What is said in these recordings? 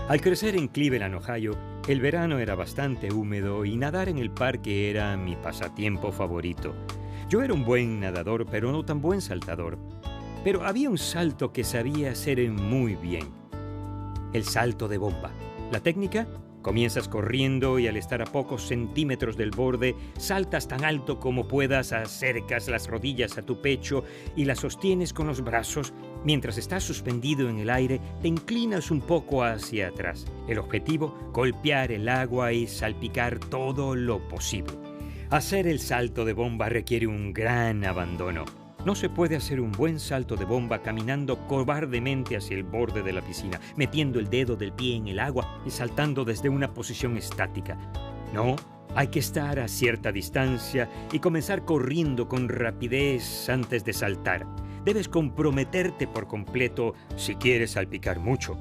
Al crecer en Cleveland, Ohio, el verano era bastante húmedo y nadar en el parque era mi pasatiempo favorito. Yo era un buen nadador, pero no tan buen saltador. Pero había un salto que sabía hacer muy bien. El salto de bomba. La técnica: comienzas corriendo y al estar a pocos centímetros del borde, saltas tan alto como puedas, acercas las rodillas a tu pecho y las sostienes con los brazos. Mientras estás suspendido en el aire, te inclinas un poco hacia atrás. El objetivo: golpear el agua y salpicar todo lo posible. Hacer el salto de bomba requiere un gran abandono. No se puede hacer un buen salto de bomba caminando cobardemente hacia el borde de la piscina, metiendo el dedo del pie en el agua y saltando desde una posición estática. No, hay que estar a cierta distancia y comenzar corriendo con rapidez antes de saltar. Debes comprometerte por completo si quieres salpicar mucho.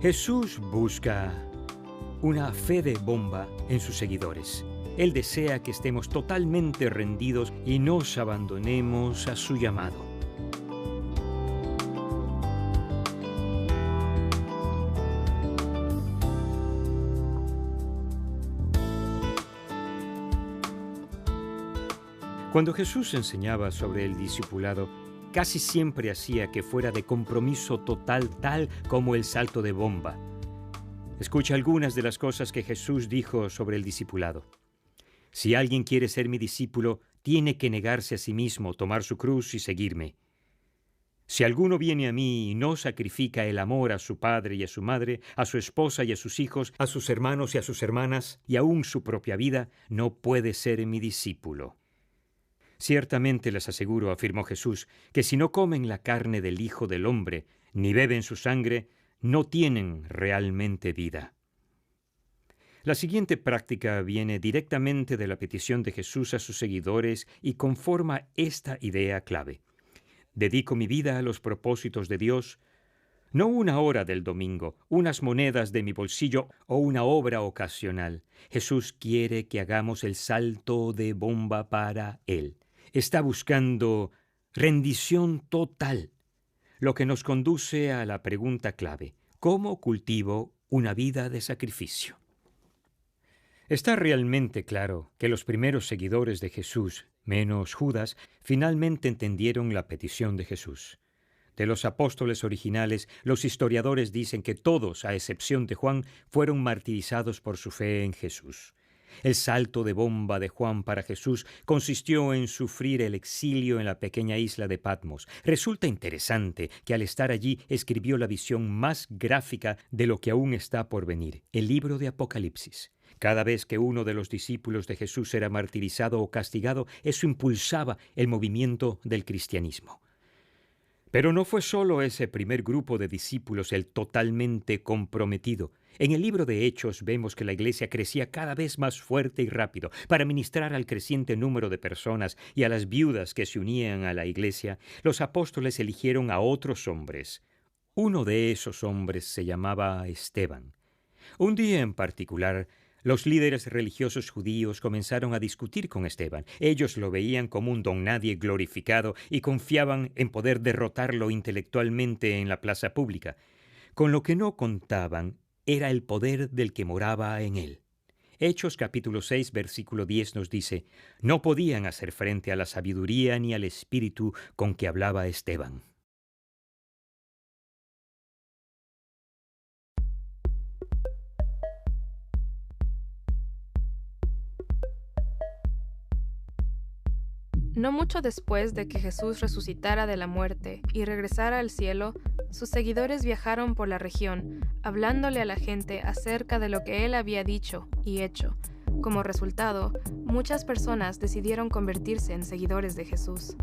Jesús busca una fe de bomba en sus seguidores. Él desea que estemos totalmente rendidos y nos abandonemos a su llamado. Cuando Jesús enseñaba sobre el discipulado, casi siempre hacía que fuera de compromiso total, tal como el salto de bomba. Escucha algunas de las cosas que Jesús dijo sobre el discipulado. Si alguien quiere ser mi discípulo, tiene que negarse a sí mismo, tomar su cruz y seguirme. Si alguno viene a mí y no sacrifica el amor a su padre y a su madre, a su esposa y a sus hijos, a sus hermanos y a sus hermanas, y aún su propia vida, no puede ser mi discípulo. Ciertamente les aseguro, afirmó Jesús, que si no comen la carne del Hijo del Hombre, ni beben su sangre, no tienen realmente vida. La siguiente práctica viene directamente de la petición de Jesús a sus seguidores y conforma esta idea clave. Dedico mi vida a los propósitos de Dios, no una hora del domingo, unas monedas de mi bolsillo o una obra ocasional. Jesús quiere que hagamos el salto de bomba para Él. Está buscando rendición total, lo que nos conduce a la pregunta clave: ¿cómo cultivo una vida de sacrificio? Está realmente claro que los primeros seguidores de Jesús, menos Judas, finalmente entendieron la petición de Jesús. De los apóstoles originales, los historiadores dicen que todos, a excepción de Juan, fueron martirizados por su fe en Jesús. El salto de bomba de Juan para Jesús consistió en sufrir el exilio en la pequeña isla de Patmos. Resulta interesante que al estar allí escribió la visión más gráfica de lo que aún está por venir, el libro de Apocalipsis. Cada vez que uno de los discípulos de Jesús era martirizado o castigado, eso impulsaba el movimiento del cristianismo. Pero no fue solo ese primer grupo de discípulos el totalmente comprometido. En el libro de Hechos vemos que la iglesia crecía cada vez más fuerte y rápido. Para ministrar al creciente número de personas y a las viudas que se unían a la iglesia, los apóstoles eligieron a otros hombres. Uno de esos hombres se llamaba Esteban. Un día en particular, los líderes religiosos judíos comenzaron a discutir con Esteban. Ellos lo veían como un don nadie glorificado y confiaban en poder derrotarlo intelectualmente en la plaza pública. Con lo que no contaban era el poder del que moraba en él. Hechos capítulo 6, versículo 10 nos dice: no podían hacer frente a la sabiduría ni al espíritu con que hablaba Esteban. No mucho después de que Jesús resucitara de la muerte y regresara al cielo, sus seguidores viajaron por la región, hablándole a la gente acerca de lo que él había dicho y hecho. Como resultado, muchas personas decidieron convertirse en seguidores de Jesús.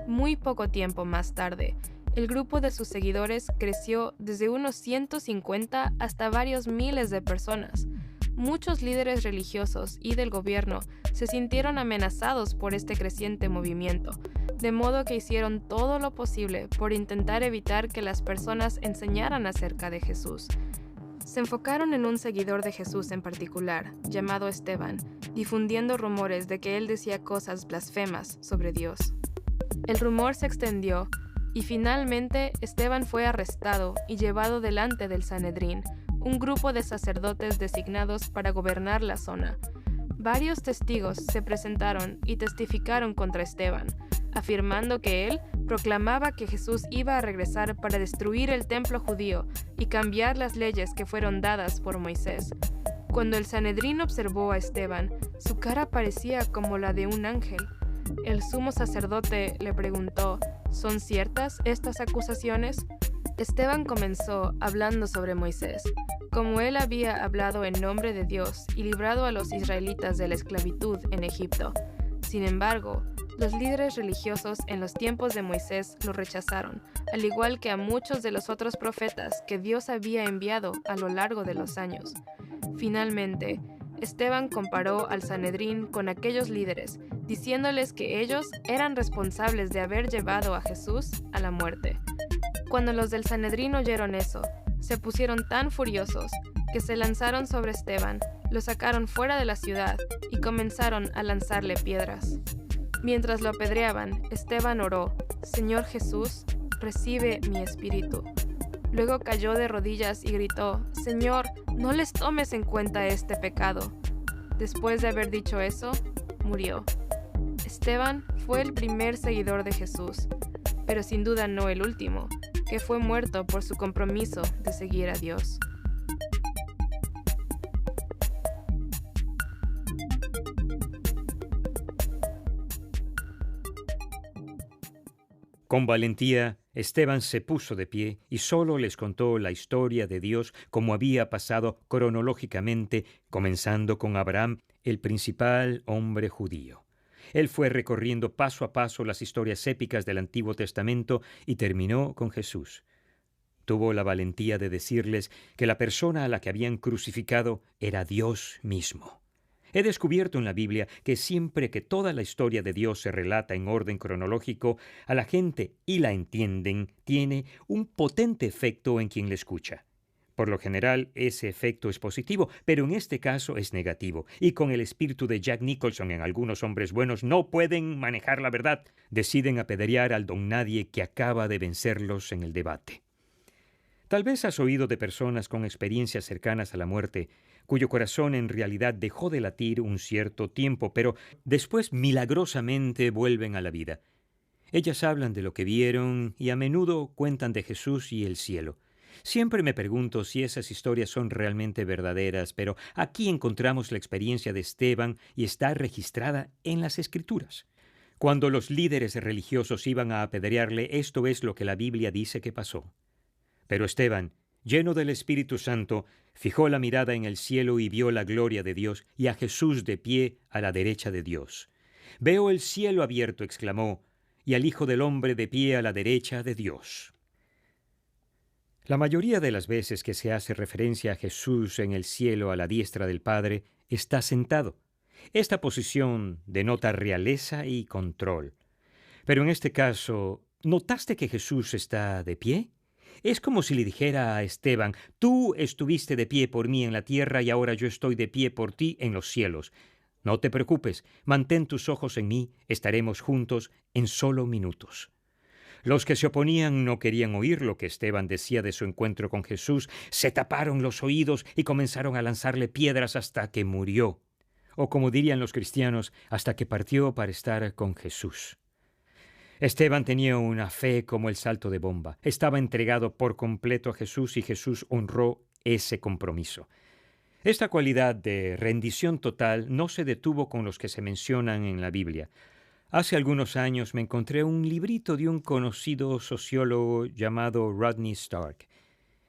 Muy poco tiempo más tarde, el grupo de sus seguidores creció desde unos 150 hasta varios miles de personas. Muchos líderes religiosos y del gobierno se sintieron amenazados por este creciente movimiento, de modo que hicieron todo lo posible por intentar evitar que las personas enseñaran acerca de Jesús. Se enfocaron en un seguidor de Jesús en particular, llamado Esteban, difundiendo rumores de que él decía cosas blasfemas sobre Dios. El rumor se extendió y finalmente Esteban fue arrestado y llevado delante del Sanedrín, un grupo de sacerdotes designados para gobernar la zona. Varios testigos se presentaron y testificaron contra Esteban, afirmando que él proclamaba que Jesús iba a regresar para destruir el templo judío y cambiar las leyes que fueron dadas por Moisés. Cuando el Sanedrín observó a Esteban, su cara parecía como la de un ángel. El sumo sacerdote le preguntó, ¿son ciertas estas acusaciones? Esteban comenzó hablando sobre Moisés, como él había hablado en nombre de Dios y librado a los israelitas de la esclavitud en Egipto. Sin embargo, los líderes religiosos en los tiempos de Moisés lo rechazaron, al igual que a muchos de los otros profetas que Dios había enviado a lo largo de los años. Finalmente, Esteban comparó al Sanedrín con aquellos líderes, diciéndoles que ellos eran responsables de haber llevado a Jesús a la muerte. Cuando los del Sanedrín oyeron eso, se pusieron tan furiosos que se lanzaron sobre Esteban, lo sacaron fuera de la ciudad y comenzaron a lanzarle piedras. Mientras lo apedreaban, Esteban oró, «Señor Jesús, recibe mi espíritu». Luego cayó de rodillas y gritó, «Señor, no les tomes en cuenta este pecado». Después de haber dicho eso, murió. Esteban fue el primer seguidor de Jesús, pero sin duda no el último, que fue muerto por su compromiso de seguir a Dios. Con valentía, Esteban se puso de pie y solo les contó la historia de Dios como había pasado cronológicamente, comenzando con Abraham, el principal hombre judío. Él fue recorriendo paso a paso las historias épicas del Antiguo Testamento y terminó con Jesús. Tuvo la valentía de decirles que la persona a la que habían crucificado era Dios mismo. He descubierto en la Biblia que siempre que toda la historia de Dios se relata en orden cronológico, a la gente y la entienden, tiene un potente efecto en quien la escucha. Por lo general, ese efecto es positivo, pero en este caso es negativo. Y con el espíritu de Jack Nicholson en algunos hombres buenos no pueden manejar la verdad. Deciden apedrear al don nadie que acaba de vencerlos en el debate. Tal vez has oído de personas con experiencias cercanas a la muerte, cuyo corazón en realidad dejó de latir un cierto tiempo, pero después milagrosamente vuelven a la vida. Ellas hablan de lo que vieron y a menudo cuentan de Jesús y el cielo. Siempre me pregunto si esas historias son realmente verdaderas, pero aquí encontramos la experiencia de Esteban y está registrada en las Escrituras. Cuando los líderes religiosos iban a apedrearle, esto es lo que la Biblia dice que pasó. Pero Esteban, lleno del Espíritu Santo, fijó la mirada en el cielo y vio la gloria de Dios y a Jesús de pie a la derecha de Dios. «Veo el cielo abierto», exclamó, «y al Hijo del Hombre de pie a la derecha de Dios». La mayoría de las veces que se hace referencia a Jesús en el cielo a la diestra del Padre, está sentado. Esta posición denota realeza y control. Pero en este caso, ¿notaste que Jesús está de pie? Es como si le dijera a Esteban, «Tú estuviste de pie por mí en la tierra y ahora yo estoy de pie por ti en los cielos. No te preocupes, mantén tus ojos en mí, estaremos juntos en solo minutos». Los que se oponían no querían oír lo que Esteban decía de su encuentro con Jesús, se taparon los oídos y comenzaron a lanzarle piedras hasta que murió. O como dirían los cristianos, hasta que partió para estar con Jesús. Esteban tenía una fe como el salto de bomba. Estaba entregado por completo a Jesús y Jesús honró ese compromiso. Esta cualidad de rendición total no se detuvo con los que se mencionan en la Biblia. Hace algunos años me encontré un librito de un conocido sociólogo llamado Rodney Stark.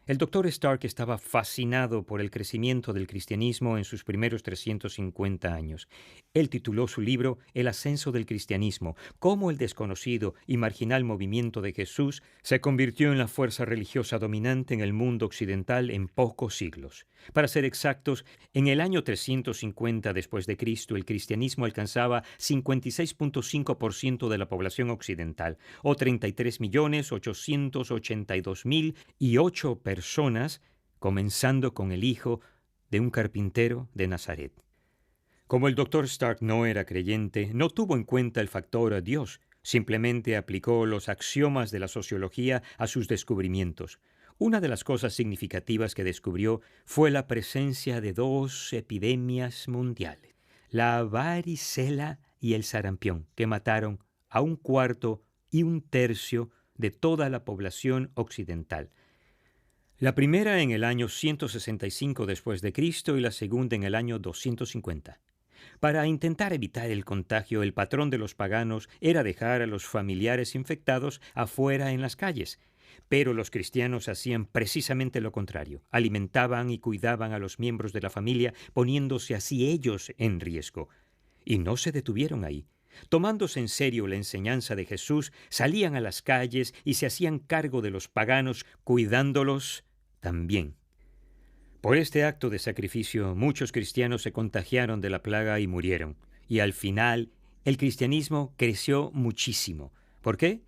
El doctor Stark estaba fascinado por el crecimiento del cristianismo en sus primeros 350 años. Él tituló su libro El ascenso del cristianismo, cómo el desconocido y marginal movimiento de Jesús se convirtió en la fuerza religiosa dominante en el mundo occidental en pocos siglos. Para ser exactos, en el año 350 después de Cristo, el cristianismo alcanzaba 56.5% de la población occidental, o 33.882.008 personas, comenzando con el hijo de un carpintero de Nazaret. Como el doctor Stark no era creyente, no tuvo en cuenta el factor Dios, simplemente aplicó los axiomas de la sociología a sus descubrimientos. Una de las cosas significativas que descubrió fue la presencia de dos epidemias mundiales, la varicela y el sarampión, que mataron a 1/4 y 1/3 de toda la población occidental. La primera en el año 165 después de Cristo y la segunda en el año 250. Para intentar evitar el contagio, el patrón de los paganos era dejar a los familiares infectados afuera en las calles. Pero los cristianos hacían precisamente lo contrario. Alimentaban y cuidaban a los miembros de la familia, poniéndose así ellos en riesgo. Y no se detuvieron ahí. Tomándose en serio la enseñanza de Jesús, salían a las calles y se hacían cargo de los paganos, cuidándolos también. Por este acto de sacrificio, muchos cristianos se contagiaron de la plaga y murieron. Y al final, el cristianismo creció muchísimo. ¿Por qué?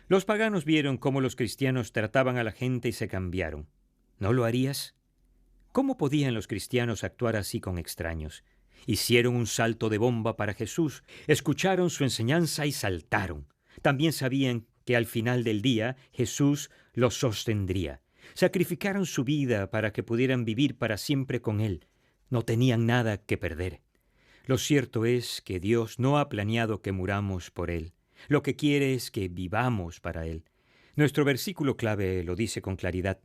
Los paganos vieron cómo los cristianos trataban a la gente y se cambiaron. ¿No lo harías? ¿Cómo podían los cristianos actuar así con extraños? Hicieron un salto de bomba para Jesús, escucharon su enseñanza y saltaron. También sabían que al final del día Jesús los sostendría. Sacrificaron su vida para que pudieran vivir para siempre con Él. No tenían nada que perder. Lo cierto es que Dios no ha planeado que muramos por Él. Lo que quiere es que vivamos para Él. Nuestro versículo clave lo dice con claridad.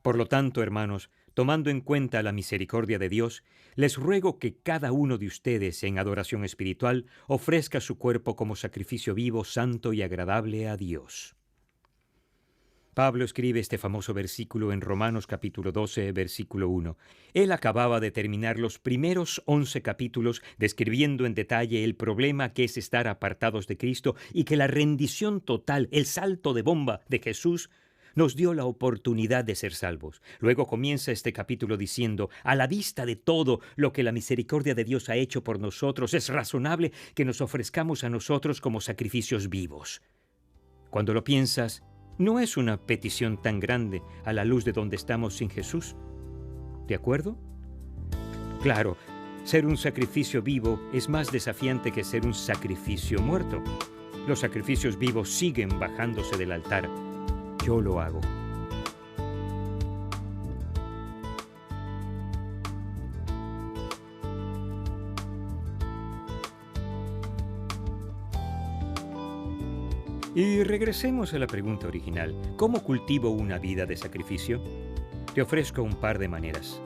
Por lo tanto, hermanos, tomando en cuenta la misericordia de Dios, les ruego que cada uno de ustedes en adoración espiritual ofrezca su cuerpo como sacrificio vivo, santo y agradable a Dios. Pablo escribe este famoso versículo en Romanos capítulo 12, versículo 1. Él acababa de terminar los primeros 11 capítulos describiendo en detalle el problema que es estar apartados de Cristo y que la rendición total, el salto de bomba de Jesús, nos dio la oportunidad de ser salvos. Luego comienza este capítulo diciendo, a la vista de todo lo que la misericordia de Dios ha hecho por nosotros, es razonable que nos ofrezcamos a nosotros como sacrificios vivos. Cuando lo piensas, no es una petición tan grande a la luz de donde estamos sin Jesús. ¿De acuerdo? Claro, ser un sacrificio vivo es más desafiante que ser un sacrificio muerto. Los sacrificios vivos siguen bajándose del altar. Yo lo hago. Y regresemos a la pregunta original. ¿Cómo cultivo una vida de sacrificio? Te ofrezco un par de maneras.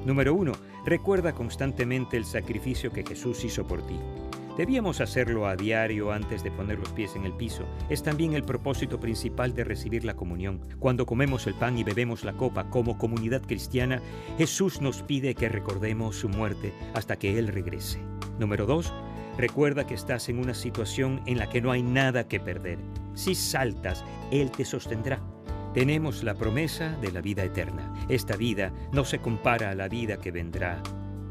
Número 1. Recuerda constantemente el sacrificio que Jesús hizo por ti. Debíamos hacerlo a diario antes de poner los pies en el piso. Es también el propósito principal de recibir la comunión. Cuando comemos el pan y bebemos la copa como comunidad cristiana, Jesús nos pide que recordemos su muerte hasta que Él regrese. Número 2. Recuerda que estás en una situación en la que no hay nada que perder. Si saltas, Él te sostendrá. Tenemos la promesa de la vida eterna. Esta vida no se compara a la vida que vendrá,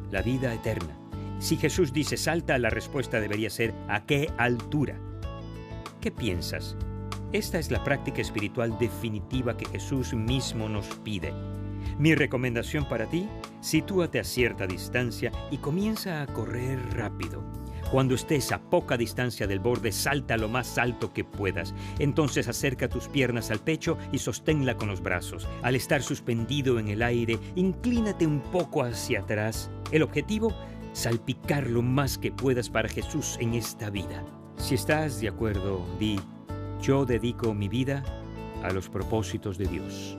la vida eterna. Si Jesús dice salta, la respuesta debería ser ¿a qué altura? ¿Qué piensas? Esta es la práctica espiritual definitiva que Jesús mismo nos pide. Mi recomendación para ti, sitúate a cierta distancia y comienza a correr rápido. Cuando estés a poca distancia del borde, salta lo más alto que puedas. Entonces acerca tus piernas al pecho y sosténla con los brazos. Al estar suspendido en el aire, inclínate un poco hacia atrás. El objetivo, salpicar lo más que puedas para Jesús en esta vida. Si estás de acuerdo, di, yo dedico mi vida a los propósitos de Dios.